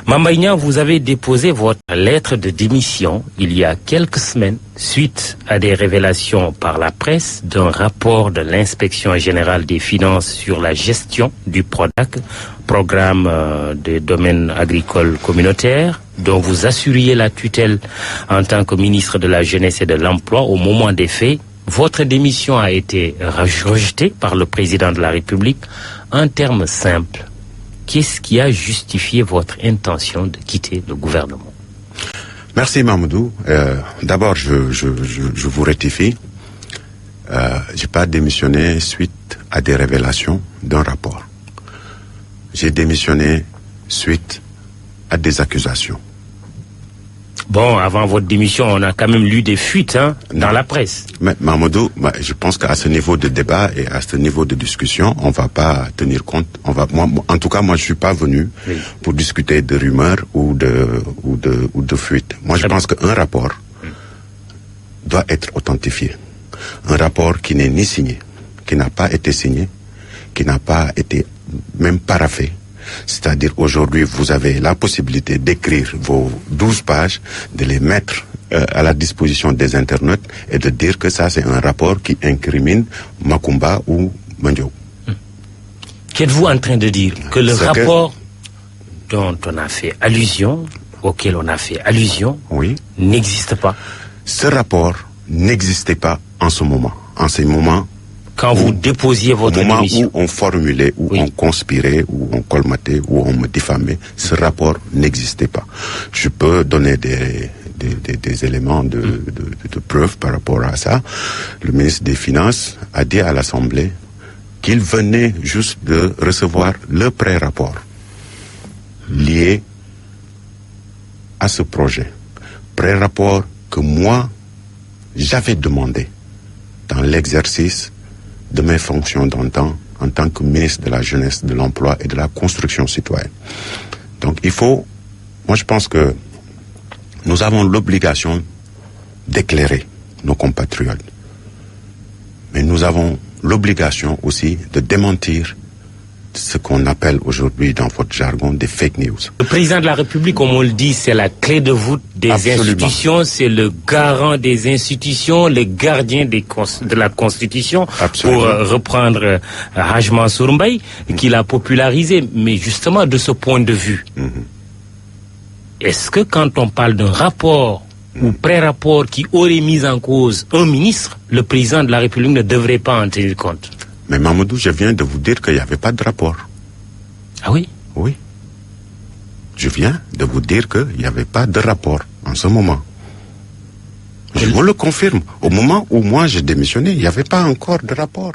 Mame Mbaye Niang, vous avez déposé votre lettre de démission il y a quelques semaines suite à des révélations par la presse d'un rapport de l'Inspection générale des finances sur la gestion du PRODAC, programme des domaines agricoles communautaires, dont vous assuriez la tutelle en tant que ministre de la Jeunesse et de l'Emploi au moment des faits. Votre démission a été rejetée par le président de la République en termes simples. Qu'est-ce qui a justifié votre intention de quitter le gouvernement? Merci Mamadou. D'abord, je vous rectifie. J'ai pas démissionné suite à des révélations d'un rapport. J'ai démissionné suite à des accusations. Bon, avant votre démission, on a quand même lu des fuites dans la presse. Mais Mamadou, je pense qu'à ce niveau de débat et à ce niveau de discussion, on va pas tenir compte. En tout cas, moi, je suis pas venu pour discuter de rumeurs ou de fuites. Moi, je pense qu'un rapport doit être authentifié. Un rapport qui n'est ni signé, qui n'a pas été signé, qui n'a pas été même paraphé. C'est-à-dire aujourd'hui, vous avez la possibilité d'écrire vos 12 pages, de les mettre à la disposition des internautes et de dire que ça, c'est un rapport qui incrimine Macoumba ou Mandiou. Qu'êtes-vous en train de dire? Que le rapport dont on a fait allusion, auquel on a fait allusion, n'existe pas? Ce rapport n'existait pas en ce moment. En ce moment, quand vous déposiez votre démission. Au moment où on formulait, où on conspirait, où on colmatait, où on me diffamait, ce rapport n'existait pas. Je peux donner des éléments de preuve par rapport à ça. Le ministre des Finances a dit à l'Assemblée qu'il venait juste de recevoir le pré-rapport lié à ce projet. Pré-rapport que moi, j'avais demandé dans l'exercice de mes fonctions d'antan en tant que ministre de la Jeunesse, de l'Emploi et de la Construction citoyenne. Donc moi je pense que nous avons l'obligation d'éclairer nos compatriotes. Mais nous avons l'obligation aussi de démentir ce qu'on appelle aujourd'hui dans votre jargon des fake news. Le président de la République, comme on le dit, c'est la clé de voûte des institutions, c'est le garant des institutions, le gardien de la Constitution, pour reprendre Haj Mansour Mbaye, qui l'a popularisé. Mais justement, de ce point de vue, est-ce que quand on parle d'un rapport ou pré-rapport qui aurait mis en cause un ministre, le président de la République ne devrait pas en tenir compte? Mais Mamadou, je viens de vous dire qu'il n'y avait pas de rapport. Ah oui? Oui. Je viens de vous dire qu'il n'y avait pas de rapport en ce moment. Je vous le confirme. Au moment où moi j'ai démissionné, il n'y avait pas encore de rapport.